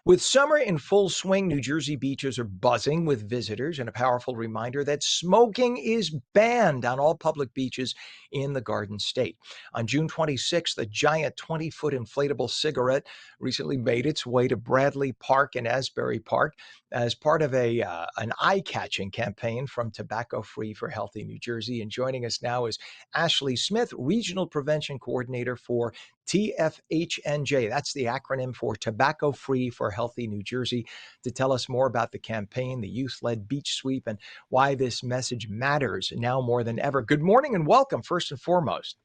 With summer in full swing, New Jersey beaches are buzzing with visitors and a powerful reminder that smoking is banned on all public beaches in the Garden State. On June 26th, a giant 20-foot inflatable cigarette recently made its way to Bradley Park in Asbury Park as part of an eye-catching campaign from Tobacco Free for Healthy New Jersey. And joining us now is Ashley Smith, Regional Prevention Coordinator for TFHNJ. That's the acronym for Tobacco Free for Healthy New Jersey, to tell us more about the campaign, the youth-led beach sweep, and why this message matters now more than ever. Good morning and welcome, first and foremost.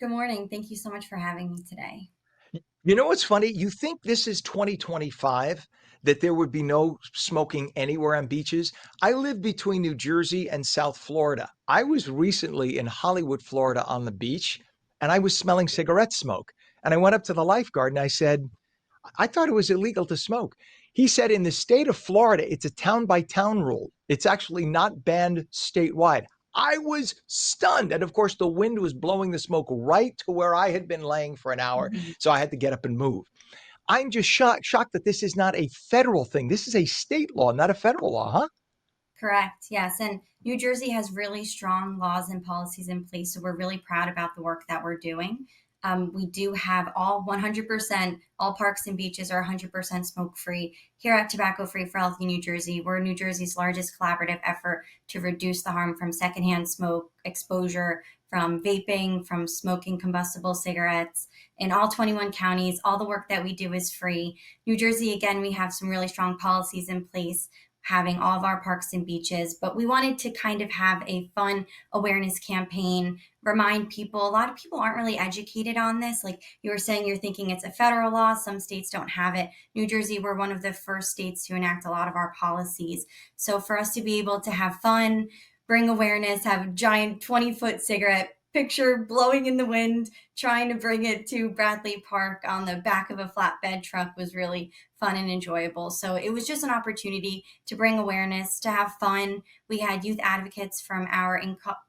Good morning. Thank you so much for having me today. You know what's funny? You think this is 2025, that there would be no smoking anywhere on beaches? I live between New Jersey and South Florida. I was recently in Hollywood, Florida on the beach, and I was smelling cigarette smoke. And I went up to the lifeguard and I said, I thought it was illegal to smoke. He said in the state of Florida, it's a town by town rule. It's actually not banned statewide. I was stunned. And of course, the wind was blowing the smoke right to where I had been laying for an hour. Mhm. So I had to get up and move. I'm just shocked that this is not a federal thing. This is a state law, not a federal law, huh? Correct. Yes. And New Jersey has really strong laws and policies in place. So we're really proud about the work that we're doing. We do have all 100%, all parks and beaches are 100% smoke free. Here at Tobacco Free for Healthy New Jersey, we're New Jersey's largest collaborative effort to reduce the harm from secondhand smoke exposure, from vaping, from smoking combustible cigarettes in all 21 counties. All the work that we do is free. New Jersey, again, we have some really strong policies in place, having all of our parks and beaches, but we wanted to kind of have a fun awareness campaign, remind people. A lot of people aren't really educated on this. Like you were saying, you're thinking it's a federal law. Some states don't have it. New Jersey, we're one of the first states to enact a lot of our policies. So for us to be able to have fun, bring awareness, have a giant 20-foot cigarette picture blowing in the wind, trying to bring it to Bradley Park on the back of a flatbed truck was really fun and enjoyable. So it was just an opportunity to bring awareness, to have fun. We had youth advocates from our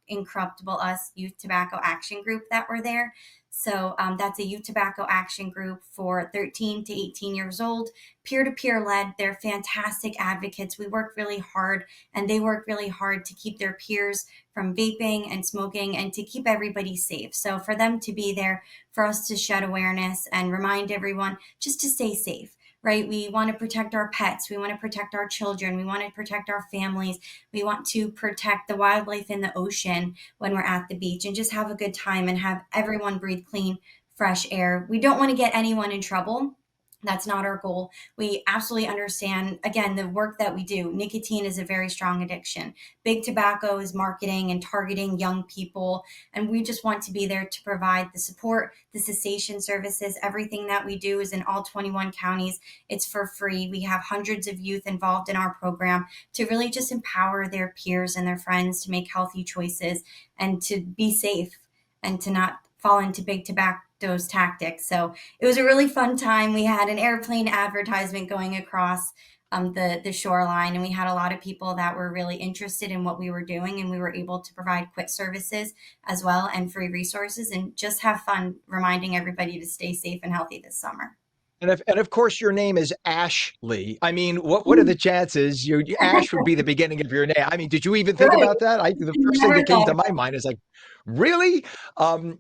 Incorruptible Us Youth Tobacco Action Group that were there. So that's a youth tobacco action group for 13 to 18 years old, peer-to-peer led. They're fantastic advocates. We work really hard and they work really hard to keep their peers from vaping and smoking and to keep everybody safe. So for them to be there, for us to shed awareness and remind everyone just to stay safe, right? We want to protect our pets. We want to protect our children. We want to protect our families. We want to protect the wildlife in the ocean when we're at the beach and just have a good time and have everyone breathe clean, fresh air. We don't want to get anyone in trouble. That's not our goal. We absolutely understand, again, the work that we do. Nicotine is a very strong addiction. Big tobacco is marketing and targeting young people. And we just want to be there to provide the support, the cessation services. Everything that we do is in all 21 counties. It's for free. We have hundreds of youth involved in our program to really just empower their peers and their friends to make healthy choices and to be safe and to not fall into big tobacco's tactics. So it was a really fun time. We had an airplane advertisement going across the shoreline, and we had a lot of people that were really interested in what we were doing, and we were able to provide quit services as well and free resources and just have fun reminding everybody to stay safe and healthy this summer. And of course, your name is Ashley. I mean, what are the chances Ash would be the beginning of your name? I mean, did you even think Right. about that? The first thing Never that came thought to about my mind is like, really? I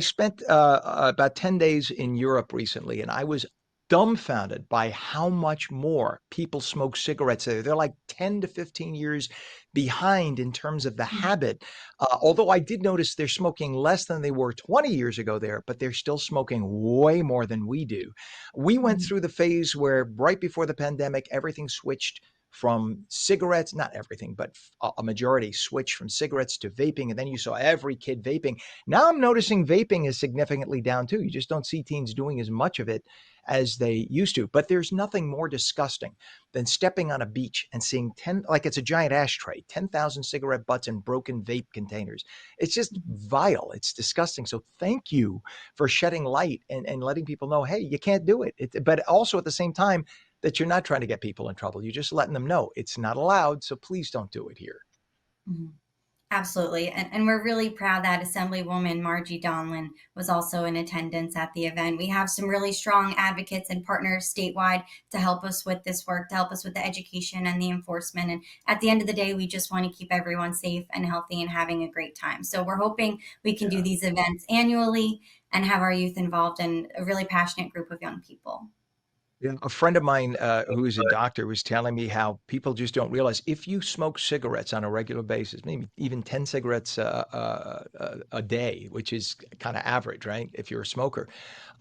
spent about 10 days in Europe recently, and I was dumbfounded by how much more people smoke cigarettes there. They're like 10 to 15 years behind in terms of the it. habit. Although I did notice they're smoking less than they were 20 years ago there, but they're still smoking way more than we do. We went Mhm. through the phase where right before the pandemic, everything switched from cigarettes, not everything, but a majority switched from cigarettes to vaping. And then you saw every kid vaping. Now I'm noticing vaping is significantly down too. You just don't see teens doing as much of it as they used to. But there's nothing more disgusting than stepping on a beach and seeing 10, like it's a giant ashtray, 10,000 cigarette butts and broken vape containers. It's just Mhm. vile. It's disgusting. So thank you for shedding light and letting people know, hey, you can't do it. But also at the same time, that you're not trying to get people in trouble. You're just letting them know it's not allowed. So please don't do it here. Mhm. Absolutely. And we're really proud that Assemblywoman Margie Donlin was also in attendance at the event. We have some really strong advocates and partners statewide to help us with this work, to help us with the education and the enforcement. And at the end of the day, we just want to keep everyone safe and healthy and having a great time. So we're hoping we can do Yeah. these events annually and have our youth involved in a really passionate group of young people. Yeah. A friend of mine who is a doctor was telling me how people just don't realize if you smoke cigarettes on a regular basis, maybe even 10 cigarettes a day, which is kind of average, right? If you're a smoker,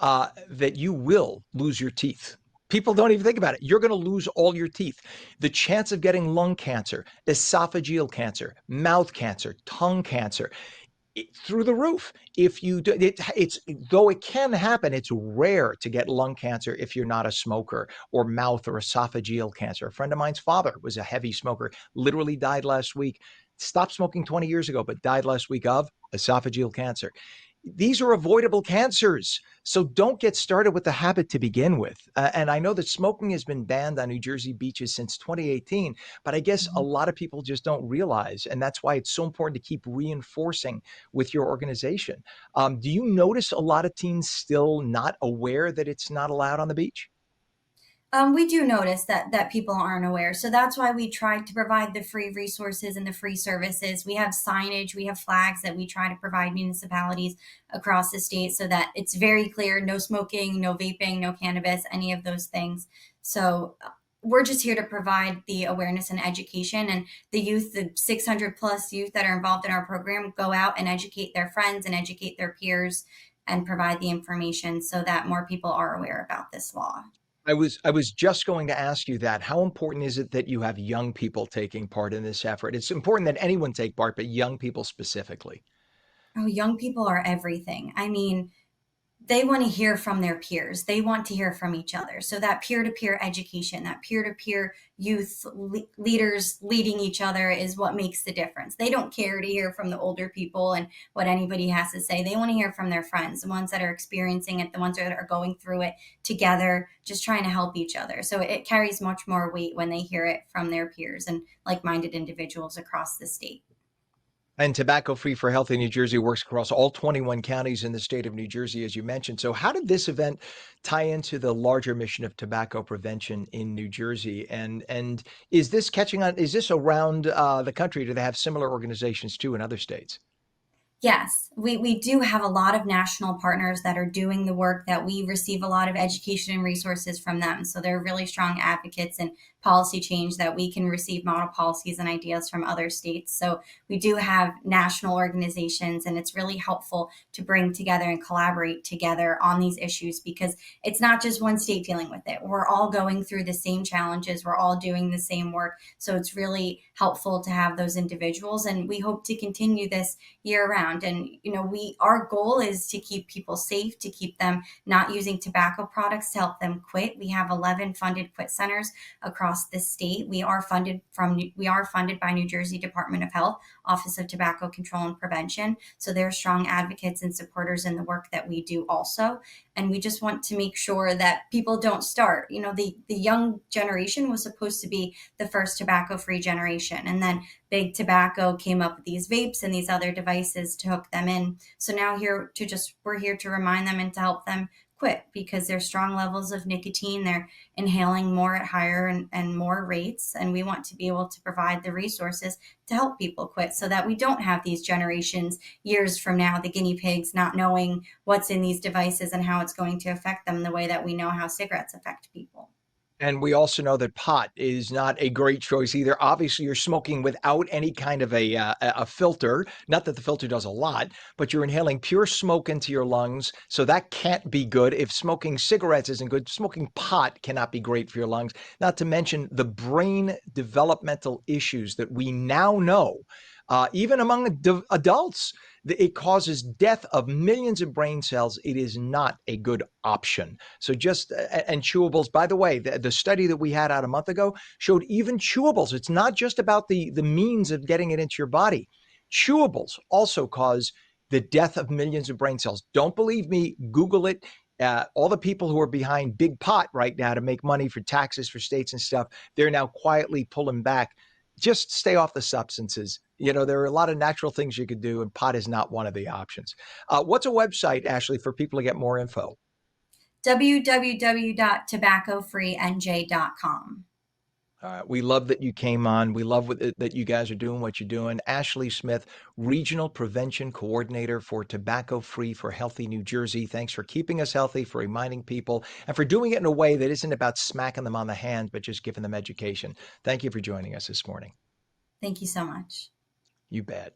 that you will lose your teeth. People don't even think about it. You're going to lose all your teeth. The chance of getting lung cancer, esophageal cancer, mouth cancer, tongue cancer, through the roof. If you do it's though it can happen, it's rare to get lung cancer if you're not a smoker, or mouth or esophageal cancer. A friend of mine's father was a heavy smoker, literally died last week. Stopped smoking 20 years ago, but died last week of esophageal cancer. These are avoidable cancers. So don't get started with the habit to begin with. And I know that smoking has been banned on New Jersey beaches since 2018, but I guess a lot of people just don't realize. And that's why it's so important to keep reinforcing with your organization. Do you notice a lot of teens still not aware that it's not allowed on the beach? We do notice that people aren't aware, so that's why we try to provide the free resources and the free services. We have signage, we have flags that we try to provide municipalities across the state, so that it's very clear: no smoking, no vaping, no cannabis, any of those things. So we're just here to provide the awareness and education, and the youth, the 600 plus youth that are involved in our program, go out and educate their friends and educate their peers and provide the information so that more people are aware about this law. I was just going to ask you that. How important is it that you have young people taking part in this effort? It's important that anyone take part, but young people specifically. Oh, young people are everything. I mean, they want to hear from their peers. They want to hear from each other. So that peer-to-peer education, that peer-to-peer youth leaders leading each other is what makes the difference. They don't care to hear from the older people and what anybody has to say. They want to hear from their friends, the ones that are experiencing it, the ones that are going through it together, just trying to help each other. So it carries much more weight when they hear it from their peers and like-minded individuals across the state. And Tobacco Free for Healthy New Jersey works across all 21 counties in the state of New Jersey, as you mentioned. So, how did this event tie into the larger mission of tobacco prevention in New Jersey? And is this catching on? Is this around the country? Do they have similar organizations too in other states? Yes, we do have a lot of national partners that are doing the work that we receive a lot of education and resources from them. So they're really strong advocates in policy change that we can receive model policies and ideas from other states. So we do have national organizations, and it's really helpful to bring together and collaborate together on these issues because it's not just one state dealing with it. We're all going through the same challenges, we're all doing the same work. So it's really helpful to have those individuals, and we hope to continue this year round. And we our goal is to keep people safe, to keep them not using tobacco products, to help them quit. We have 11 funded quit centers across the state. We are funded by New Jersey Department of Health, Office of Tobacco Control and Prevention. So they're strong advocates and supporters in the work that we do also. And we just want to make sure that people don't start. The young generation was supposed to be the first tobacco free generation, and then big tobacco came up with these vapes and these other devices to hook them in. So now we're here to remind them and to help them quit because there's strong levels of nicotine. They're inhaling more at higher and more rates. And we want to be able to provide the resources to help people quit so that we don't have these generations years from now, the guinea pigs, not knowing what's in these devices and how it's going to affect them the way that we know how cigarettes affect people. And we also know that pot is not a great choice either. Obviously, you're smoking without any kind of a filter. Not that the filter does a lot, but you're inhaling pure smoke into your lungs. So that can't be good. If smoking cigarettes isn't good, smoking pot cannot be great for your lungs. Not to mention the brain developmental issues that we now know, even among adults. It causes death of millions of brain cells. It is not a good option. So just and chewables. By the way, the study that we had out a month ago showed even chewables. It's not just about the means of getting it into your body. Chewables also cause the death of millions of brain cells. Don't believe me? Google it. All the people who are behind big pot right now to make money for taxes for states and stuff, they're now quietly pulling back. just stay off the substances. There are a lot of natural things you could do, and pot is not one of the options. What's a website, Ashley, for people to get more info? www.tobaccofreenj.com. We love that you came on. We love that you guys are doing what you're doing. Ashley Smith, Regional Prevention Coordinator for Tobacco Free for Healthy New Jersey. Thanks for keeping us healthy, for reminding people, and for doing it in a way that isn't about smacking them on the hand, but just giving them education. Thank you for joining us this morning. Thank you so much. You bet.